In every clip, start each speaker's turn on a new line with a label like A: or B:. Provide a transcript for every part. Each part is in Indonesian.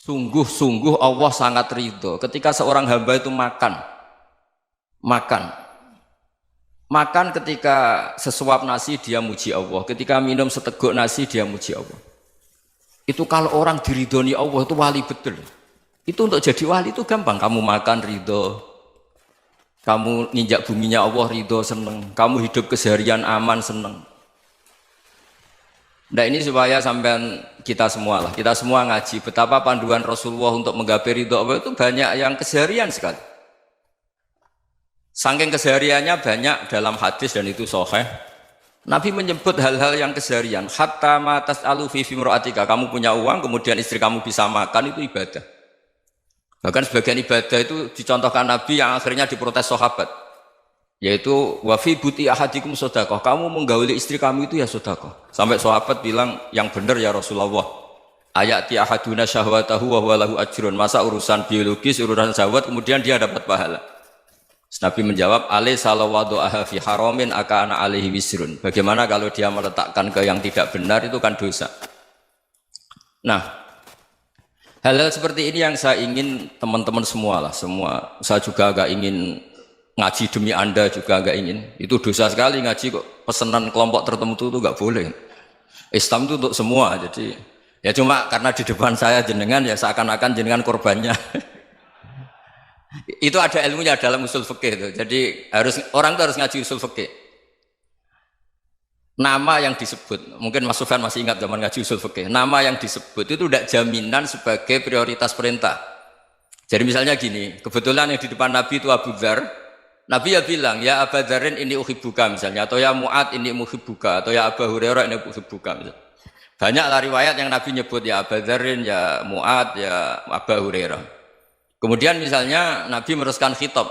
A: Sungguh-sungguh Allah sangat ridho ketika seorang hamba itu makan ketika sesuap nasi dia muji Allah, ketika minum seteguk nasi dia muji Allah. Itu kalau orang diridhoni Allah itu wali betul. Itu untuk jadi wali itu gampang, kamu makan ridho, kamu nginjak buminya Allah ridho seneng, kamu hidup keseharian aman seneng. Nah ini supaya sampean kita semua ngaji betapa panduan Rasulullah untuk menggapai ridho Allah itu banyak yang keseharian sekali. Saking kesehariannya banyak dalam hadis dan itu sahih. Nabi menyebut hal-hal yang keseharian. Hatta ma tas'alu fi imra'atika, kamu punya uang kemudian istri kamu bisa makan itu ibadah. Bahkan sebagian ibadah itu dicontohkan Nabi yang akhirnya diprotes sahabat. Yaitu wa fi buti ahadikum sedekah, kamu menggauli istri kamu itu ya sedekah. Sampai sahabat bilang yang benar ya Rasulullah. Ayati ahaduna syahwatahu wa huwa lahu ajrun. Masa urusan biologis, urusan syahwat kemudian dia dapat pahala. Nabi menjawab, alai salawadu'aha fi haramin akana alaihi wisrun. Bagaimana kalau dia meletakkan ke yang tidak benar itu kan dosa. Nah, hal-hal seperti ini yang saya ingin teman-teman semua lah, semua. Saya juga agak ingin ngaji demi Anda juga agak ingin. Itu dosa sekali ngaji kok pesanan kelompok tertentu itu enggak boleh. Islam itu untuk semua. Jadi ya cuma karena di depan saya jenengan ya seakan-akan jenengan korbannya. Itu ada ilmunya dalam usul fikih itu. Jadi orang itu harus ngaji usul fikih. Nama yang disebut, mungkin Mas Sufyan masih ingat zaman ngaji usul fikih. Nama yang disebut itu tidak jaminan sebagai prioritas perintah. Jadi misalnya gini, kebetulan yang di depan Nabi itu Abu Dzar. Nabi ya bilang, ya Aba Dzarin ini uhibbuka misalnya, atau ya Mu'ad ini uhibbuka, atau ya Aba Hurairah ini uhibbuka misalnya. Banyaklah riwayat yang Nabi nyebut ya Aba Dzarin, ya Mu'ad, ya Aba Hurairah. Kemudian misalnya Nabi meneruskan khitab,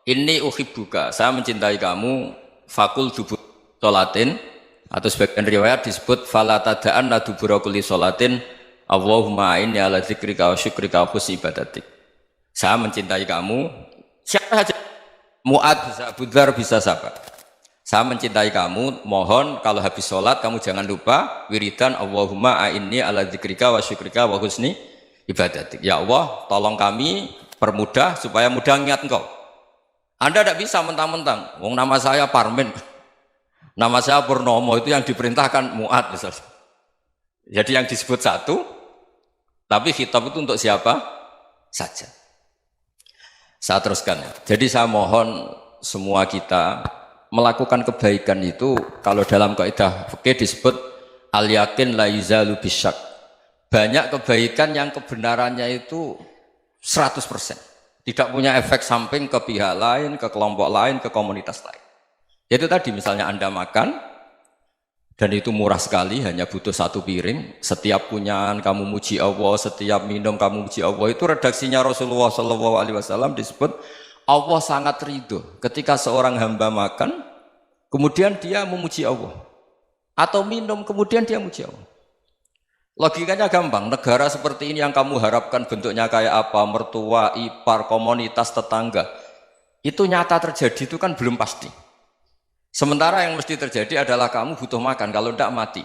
A: ini uhibbuka, saya mencintai kamu, fakul dubur sholatin, atau sebagian riwayat disebut falatadaan la dubura kulli sholatin, Allahumma inni ala dzikrika wa syukrika wa husni ibadatik. Saya mencintai kamu, siapa saja. Mu'ad bisa, Abu Dzar bisa siapa? Saya mencintai kamu, mohon kalau habis sholat kamu jangan lupa wiridan Allahumma a'inni ala dzikrika wa syukrika wa husni ibadatik. Ya Allah, tolong kami permudah supaya mudah ingat engkau. Anda tidak bisa mentang-mentang, wong nama saya Parmin, nama saya Purnomo, itu yang diperintahkan Mu'ad misalnya. Jadi yang disebut satu, tapi khitab itu untuk siapa saja. Saya teruskan ya. Jadi saya mohon semua kita melakukan kebaikan itu kalau dalam kaidah fikih disebut al yakin la yuzalu bisyak. Banyak kebaikan yang kebenarannya itu 100%. Tidak punya efek samping ke pihak lain, ke kelompok lain, ke komunitas lain. Itu tadi misalnya Anda makan dan itu murah sekali, hanya butuh satu piring. Setiap punyaan kamu muji Allah, setiap minum kamu muji Allah. Itu redaksinya Rasulullah SAW disebut Allah sangat ridho ketika seorang hamba makan, kemudian dia memuji Allah. Atau minum, kemudian dia muji Allah. Logikanya gampang, negara seperti ini yang kamu harapkan bentuknya kayak apa, mertua, ipar, komunitas, tetangga. Itu nyata terjadi itu kan belum pasti. Sementara yang mesti terjadi adalah kamu butuh makan, kalau tidak mati.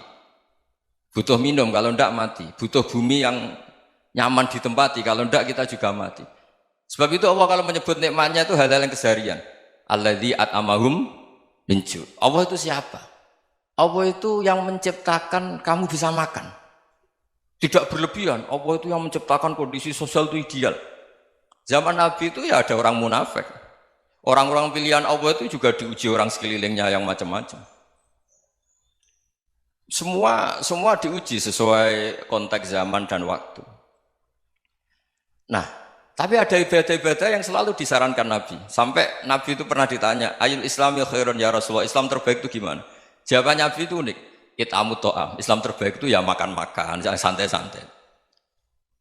A: Butuh minum, kalau tidak mati. Butuh bumi yang nyaman ditempati, kalau tidak kita juga mati. Sebab itu Allah kalau menyebut nikmatnya itu hal-hal yang keseharian. Alladzi at'amahum min ju'. Allah itu siapa? Allah itu yang menciptakan kamu bisa makan. Tidak berlebihan. Allah itu yang menciptakan kondisi sosial itu ideal. Zaman Nabi itu ya ada orang munafik. Orang-orang pilihan Allah itu juga diuji orang sekelilingnya yang macam-macam. Semua diuji sesuai konteks zaman dan waktu. Nah, tapi ada ibadah-ibadah yang selalu disarankan Nabi. Sampai Nabi itu pernah ditanya, ayul islami khairun ya Rasulullah, Islam terbaik itu gimana? Jawaban Nabi itu unik. It'amut to'am. Islam terbaik itu ya makan-makan, santai-santai.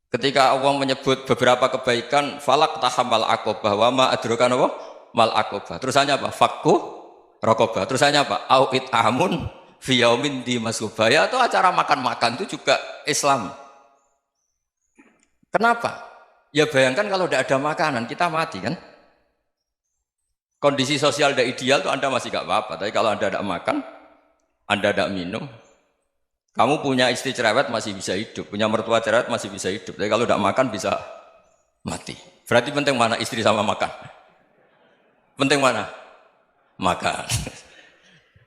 A: Ketika Allah menyebut beberapa kebaikan, falak tahamal aqobah wa ma adrokan apa? Mal aqobah. Terusannya apa? Fakku raqobah. Terusannya apa? Au it'amun fi yaumin di masubaya, atau acara makan-makan itu juga Islam. Kenapa? Ya bayangkan kalau tidak ada makanan, kita mati kan? Kondisi sosial tidak ideal itu Anda masih gak apa-apa, tapi kalau Anda tidak makan, Anda tidak minum, Kamu punya istri cerewet masih bisa hidup, punya mertua cerewet masih bisa hidup. Tapi kalau tidak makan bisa mati. Berarti penting mana istri sama makan? Penting mana? Makan.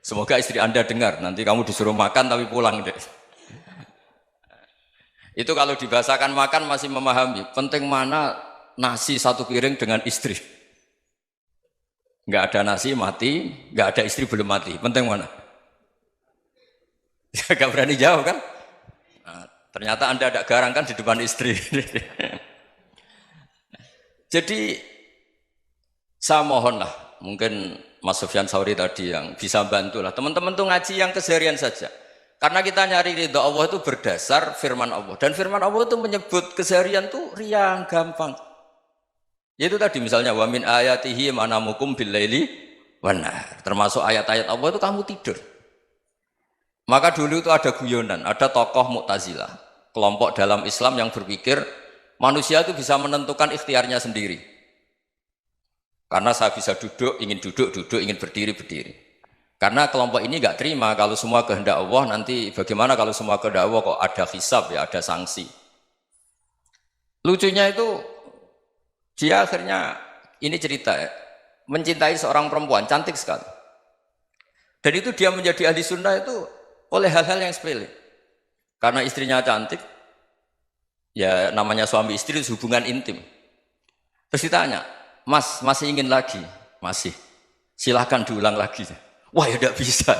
A: Semoga istri Anda dengar, nanti kamu disuruh makan tapi pulang deh. Itu kalau dibahasakan makan masih memahami. Penting mana nasi satu piring dengan istri. Nggak ada nasi mati, nggak ada istri belum mati. Penting mana? Gak berani jawab kan? Nah, ternyata Anda ada garang kan di depan istri. Jadi saya mohonlah, mungkin Mas Sufyan Sauri tadi yang bisa bantulah. Teman-teman tuh ngaji yang keseharian saja. Karena kita nyari ridha Allah itu berdasar firman Allah. Dan firman Allah itu menyebut keseharian tuh riang, gampang. Yaitu tadi misalnya wa min ayatihi manamukum bil laili wan nahar. Termasuk ayat-ayat Allah itu kamu tidur. Maka dulu itu ada guyonan, ada tokoh Mu'tazilah, kelompok dalam Islam yang berpikir manusia itu bisa menentukan ikhtiarnya sendiri. Karena saya bisa duduk, ingin duduk, ingin berdiri, berdiri. Karena kelompok ini nggak terima kalau semua kehendak Allah, nanti bagaimana kalau semua kehendak Allah kok ada hisab ya, ada sanksi. Lucunya itu dia akhirnya, ini cerita ya, mencintai seorang perempuan, cantik sekali. Dan itu dia menjadi ahli sunnah itu oleh hal-hal yang sepele. Karena istrinya cantik, ya namanya suami istri itu hubungan intim. Terus ditanya, Mas, masih ingin lagi? Masih. Silahkan diulang lagi. Wah ya tidak bisa.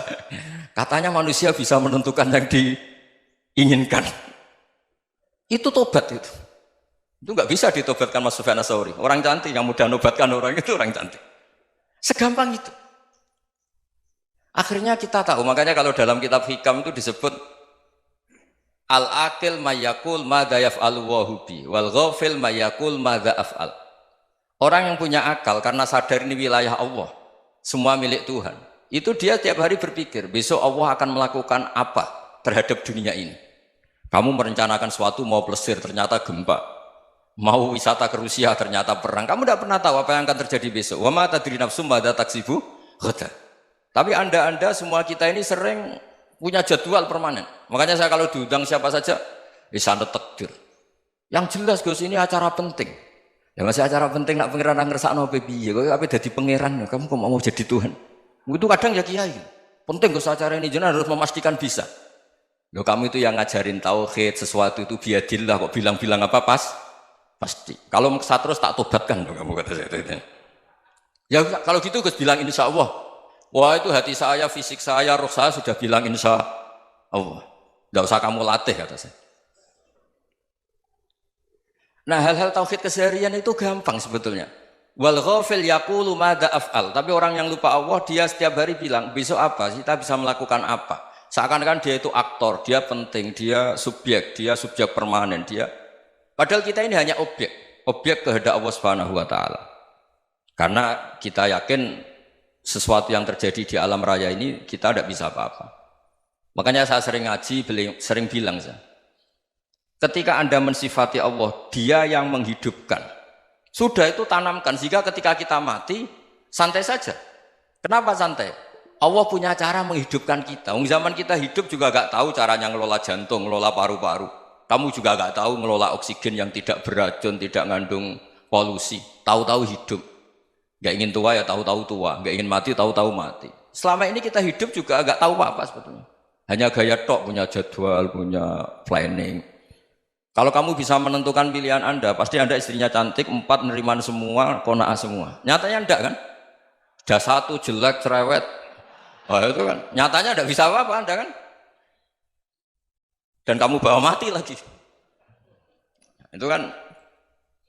A: Katanya manusia bisa menentukan yang diinginkan. Itu tobat itu. Itu nggak bisa ditobatkan Mas Sufyan Ats-Tsauri. Orang cantik yang mudah nobatkan orang itu orang cantik. Segampang itu. Akhirnya kita tahu, makanya kalau dalam kitab Hikam itu disebut al-aqil mayyakul madza yaf'alu wa hubi wal ghafil mayyakul madza af'al. Orang yang punya akal karena sadar ini wilayah Allah, semua milik Tuhan. Itu dia tiap hari berpikir, besok Allah akan melakukan apa terhadap dunia ini. Kamu merencanakan sesuatu mau plesir, ternyata gempa. Mau wisata ke Rusia, ternyata perang. Kamu tidak pernah tahu apa yang akan terjadi besok. Wa ma tadri nafsum madza taksibu ghadan. Tapi anda semua kita ini sering punya jadwal permanen. Makanya saya kalau diundang siapa saja, sanad takdir. Yang jelas Gus ini acara penting. Ya masih acara penting nak pangeran ngersakno piye? Kowe ape dadi pangeran? Kamu kok mau jadi Tuhan? Itu kadang ya kiai. Penting Gus acara ini jenengan harus memastikan bisa. Loh kamu itu yang ngajarin tauhid, sesuatu itu biadillah kok bilang-bilang apa pasti. Kalau maksa terus tak tobatkan loh kamu kata saya. Ya kalau gitu Gus bilang insya Allah. Wah itu hati saya, fisik saya, roh saya sudah bilang insya Allah. Tidak usah kamu latih kata saya. Nah hal-hal tauhid keseharian itu gampang sebetulnya. Wal ghafil yaqulu madza af'al. Tapi orang yang lupa Allah dia setiap hari bilang besok apa? Kita bisa melakukan apa? Seakan-akan dia itu aktor, dia penting, dia subjek permanen, dia. Padahal kita ini hanya objek kehendak Allah Subhanahu wa taala. Karena kita yakin sesuatu yang terjadi di alam raya ini kita tidak bisa apa-apa. Makanya saya sering ngaji, sering bilang saya, ketika Anda mensifati Allah, dia yang menghidupkan. Sudah itu tanamkan, sehingga ketika kita mati, santai saja. Kenapa santai? Allah punya cara menghidupkan kita. Zaman kita hidup juga gak tahu caranya ngelola jantung, ngelola paru-paru. Kamu juga gak tahu ngelola oksigen yang tidak beracun, tidak mengandung polusi. Tahu-tahu hidup. Gak ingin tua ya tahu-tahu tua, gak ingin mati tahu-tahu mati. Selama ini kita hidup juga agak tahu apa sebetulnya. Hanya gaya tok, punya jadwal, punya planning. Kalau kamu bisa menentukan pilihan Anda, pasti Anda istrinya cantik, 4 neriman semua, qanaah semua. Nyatanya enggak kan? Ada 1 jelek, cerewet. Oh itu kan, nyatanya enggak bisa apa-apa Anda kan? Dan kamu bawa mati lagi. Itu kan.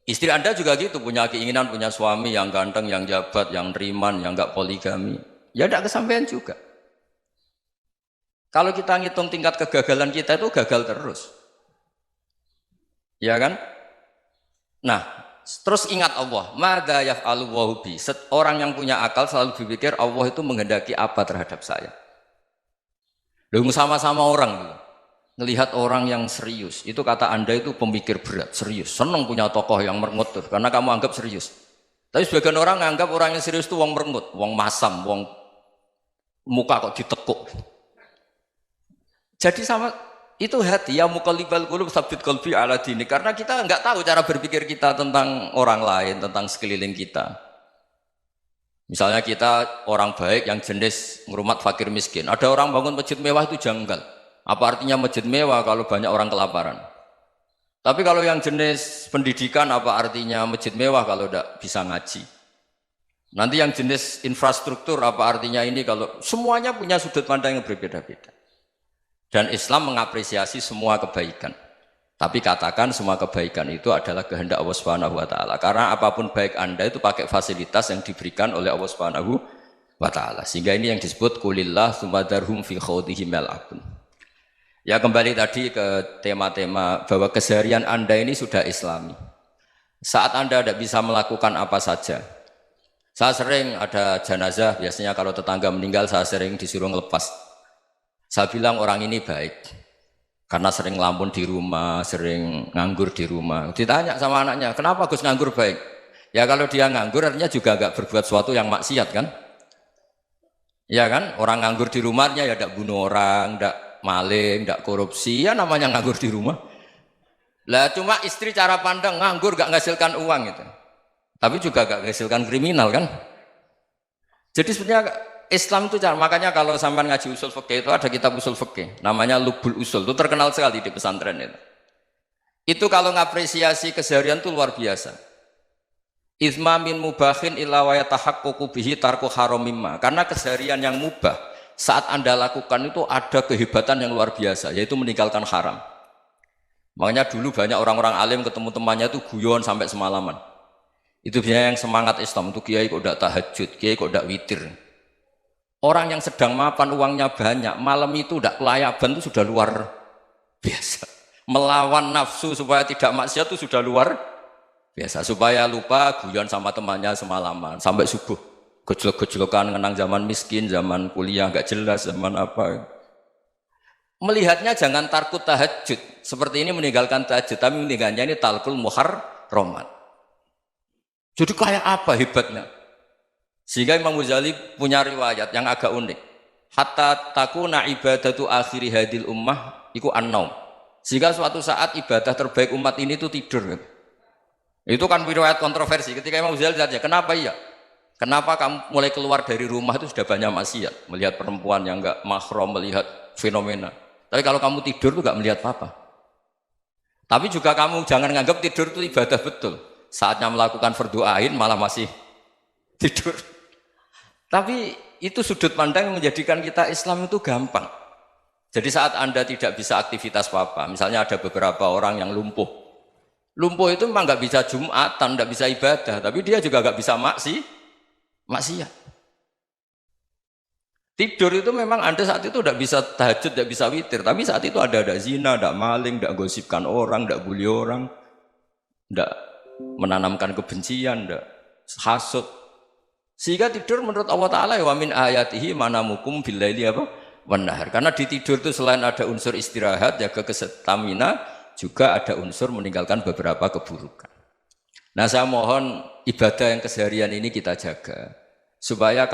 A: Istri Anda juga gitu, punya keinginan, punya suami yang ganteng, yang jabat, yang neriman, yang enggak poligami. Ya tidak kesampaian juga. Kalau kita ngitung tingkat kegagalan kita itu gagal terus. Ya kan? Nah, terus ingat Allah. Madza yaf'alu wa hubi. Orang yang punya akal selalu berpikir Allah itu menghendaki apa terhadap saya. Lalu sama-sama orang gitu. Ngelihat orang yang serius, itu kata Anda itu pemikir berat, serius. Senang punya tokoh yang merengut tuh, karena kamu anggap serius. Tapi sebagian orang anggap orang yang serius itu wong merengut, wong masam, wong muka kok ditekuk. Jadi sama itu hati ya muqallibal qulub tsabbit qalbi ala dinik, karena kita nggak tahu cara berpikir kita tentang orang lain, tentang sekeliling kita. Misalnya kita orang baik yang jenis ngrumat fakir miskin, ada orang bangun masjid mewah itu janggal. Apa artinya masjid mewah kalau banyak orang kelaparan? Tapi kalau yang jenis pendidikan, apa artinya masjid mewah kalau tidak bisa ngaji? Nanti yang jenis infrastruktur, apa artinya ini kalau semuanya punya sudut pandang yang berbeda-beda. Dan Islam mengapresiasi semua kebaikan. Tapi katakan semua kebaikan itu adalah kehendak Allah Subhanahu wa taala. Karena apapun baik Anda itu pakai fasilitas yang diberikan oleh Allah Subhanahu wa taala. Sehingga ini yang disebut qulillah tsumma darhum fi khawdihim yal'abun. Ya kembali tadi ke tema-tema bahwa keseharian Anda ini sudah Islami. Saat Anda tidak bisa melakukan apa saja. Saya sering ada jenazah, biasanya kalau tetangga meninggal saya sering disuruh ngelepas. Saya bilang orang ini baik. Karena sering ngelamun di rumah, sering nganggur di rumah. Ditanya sama anaknya, kenapa Gus nganggur baik? Ya kalau dia nganggur artinya juga agak berbuat sesuatu yang maksiat kan? Ya kan? Orang nganggur di rumahnya ya tidak bunuh orang, tidak maling, tidak korupsi, ya namanya nganggur di rumah. Lah cuma istri cara pandang nganggur gak menghasilkan uang itu. Tapi juga gak menghasilkan kriminal kan? Jadi sebenarnya Islam itu makanya kalau sampai ngaji usul fikih itu ada kitab usul fikih namanya Lubul Usul, itu terkenal sekali di pesantren itu. Itu kalau ngapresiasi keseharian itu luar biasa. Izma min mubahin illa wa yatahaqqaqu bihi tarku haramimma. Karena keseharian yang mubah saat Anda lakukan itu ada kehebatan yang luar biasa, yaitu meninggalkan haram. Makanya dulu banyak orang-orang alim ketemu temannya itu guyon sampai semalaman. Itu biasanya yang semangat Islam itu kiai kok tidak tahajud, kiai kok tidak witir. Orang yang sedang mapan uangnya banyak, malam itu tidak kelayaban itu sudah luar biasa. Melawan nafsu supaya tidak maksiat itu sudah luar biasa. Supaya lupa guyon sama temannya semalaman sampai subuh. Gejlok-gejlokan ngenang zaman miskin, zaman kuliah nggak jelas, zaman apa. Melihatnya jangan tarkut tahajud. Seperti ini meninggalkan tahajud, tapi meninggalkannya ini talkul muharramat. Jadi kayak apa hebatnya? Sehingga Imam Ghazali punya riwayat yang agak unik. Hatta takuna ibadatu akhiri hadil ummah iku an-naum. Sehingga suatu saat ibadah terbaik umat ini itu tidur. Itu kan riwayat kontroversi. Ketika Imam Ghazali tanya, kenapa iya? Kenapa kamu mulai keluar dari rumah itu sudah banyak maksiat? Melihat perempuan yang enggak mahram, melihat fenomena. Tapi kalau kamu tidur itu enggak melihat apa-apa. Tapi juga kamu jangan nganggap tidur itu ibadah betul. Saatnya melakukan fardu ain malah masih tidur. Tapi itu sudut pandang yang menjadikan kita Islam itu gampang. Jadi saat Anda tidak bisa aktivitas apa-apa, misalnya ada beberapa orang yang lumpuh. Lumpuh itu memang nggak bisa Jumatan, nggak bisa ibadah, tapi dia juga nggak bisa maksiat. Tidur itu memang Anda saat itu tidak bisa tahajud, tidak bisa witir, tapi saat itu ada zina, ada maling, tidak gosipkan orang, tidak bully orang, tidak menanamkan kebencian, tidak hasud. Sehingga tidur menurut Allah Ta'ala wa min ayatihi manamukum billaili apa? Wan-nahar. Karena di tidur itu selain ada unsur istirahat, jaga kestamina, juga ada unsur meninggalkan beberapa keburukan. Nah saya mohon ibadah yang keseharian ini kita jaga. Supaya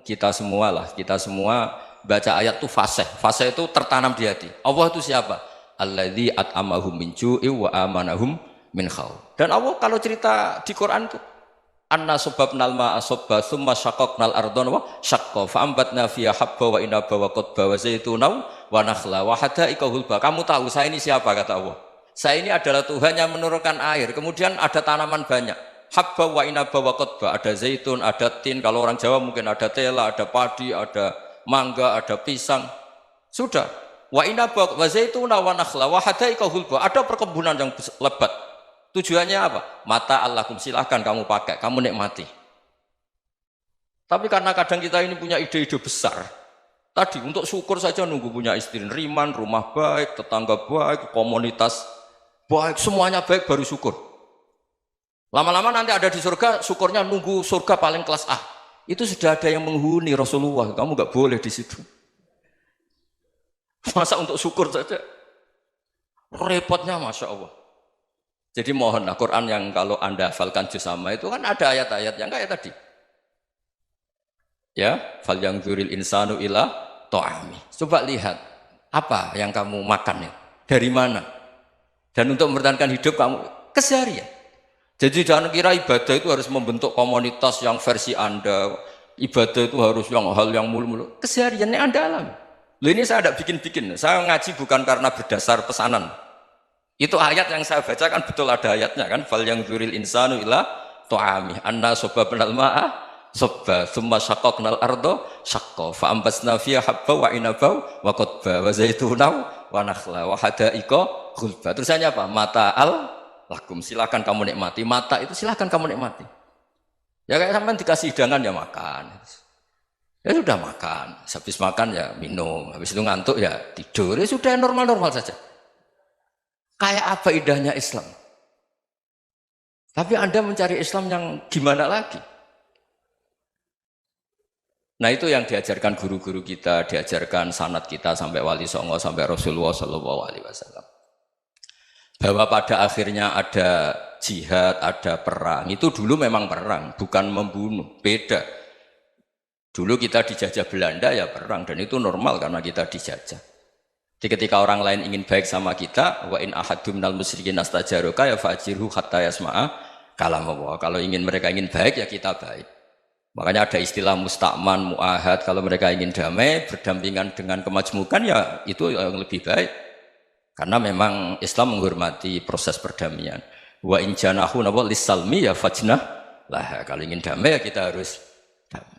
A: kita semua baca ayat itu fasih. Fasih itu tertanam di hati. Allah itu siapa? Alladzi at'amahum min ju'i wa amanahum min khauf. Dan Allah kalau cerita di Quran itu anna sababnal ma'a sabba thumma syaqqaqnal ardha wa syaqqa fa ambatna fiha habba wa inaba wa qadba wa zaituna wa nakhla wa hadaika hulba. Kamu tahu saya ini siapa, kata Allah? Saya ini adalah Tuhan yang menurunkan air, kemudian ada tanaman banyak. Habba wa inaba wa qadba, ada zaitun, ada tin, kalau orang Jawa mungkin ada tela, ada padi, ada mangga, ada pisang. Sudah. Wa inaba wa zaituna wa nakhla wa hadaika hulba, ada perkebunan yang lebat. Tujuannya apa? Mata Allahkum, silahkan kamu pakai, kamu nikmati. Tapi karena kadang kita ini punya ide-ide besar. Tadi untuk syukur saja nunggu punya istri riman, rumah baik, tetangga baik, komunitas baik, semuanya baik baru syukur. Lama-lama nanti ada di surga, syukurnya nunggu surga paling kelas A. Itu sudah ada yang menghuni Rasulullah, kamu nggak boleh di situ. Masa untuk syukur saja? Repotnya Masya Allah. Jadi mohonlah Quran yang kalau Anda hafalkan juz sama itu kan ada ayat-ayat yang kayak tadi. Ya, fal yanzuril insanu ila ta'ami. Coba lihat. Apa yang kamu makan ya? Dari mana? Dan untuk mempertahankan hidup kamu keseharian. Jadi jangan kira ibadah itu harus membentuk komunitas yang versi Anda. Ibadah itu harus yang hal yang mulu-mulu. Kesehariannya Anda alami. Loh ini saya tidak bikin-bikin. Saya ngaji bukan karena berdasar pesanan. Itu ayat yang saya baca kan betul ada ayatnya kan. Fal yang dzuril insanu ila ta'ami. Anna sobabnal ma'a sobba thumma syaqqaqnal ardo syaqqa fa ambasna fiha habba wa inaba wa qadba wa zaituna wa nakhla wa hadaiqa ghulba. Terusannya apa? Mata'al lakum, silakan kamu nikmati. Mata itu silakan kamu nikmati. Ya kayak sampean dikasih hidangan ya makan. Ya sudah makan, habis makan ya minum, habis itu ngantuk ya tidur. Ya sudah normal-normal saja. Kayak apa indahnya Islam? Tapi Anda mencari Islam yang gimana lagi? Nah itu yang diajarkan guru-guru kita, diajarkan sanad kita sampai Wali Songo, sampai Rasulullah SAW. Bahwa pada akhirnya ada jihad, ada perang. Itu dulu memang perang, bukan membunuh, beda. Dulu kita dijajah Belanda ya perang, dan itu normal karena kita dijajah. Jadi ketika orang lain ingin baik sama kita, wa in ahadum minal musyrikin astajaroka ya fajirhu hatta yasma'a kalam Allah. Kalau mereka ingin baik ya kita baik. Makanya ada istilah musta'man, mu'ahad. Kalau mereka ingin damai, berdampingan dengan kemajmukan ya itu yang lebih baik. Karena memang Islam menghormati proses perdamaian. Wa in janahu lis-salmi ya fajnah lah. Kalau ingin damai ya kita harus damai.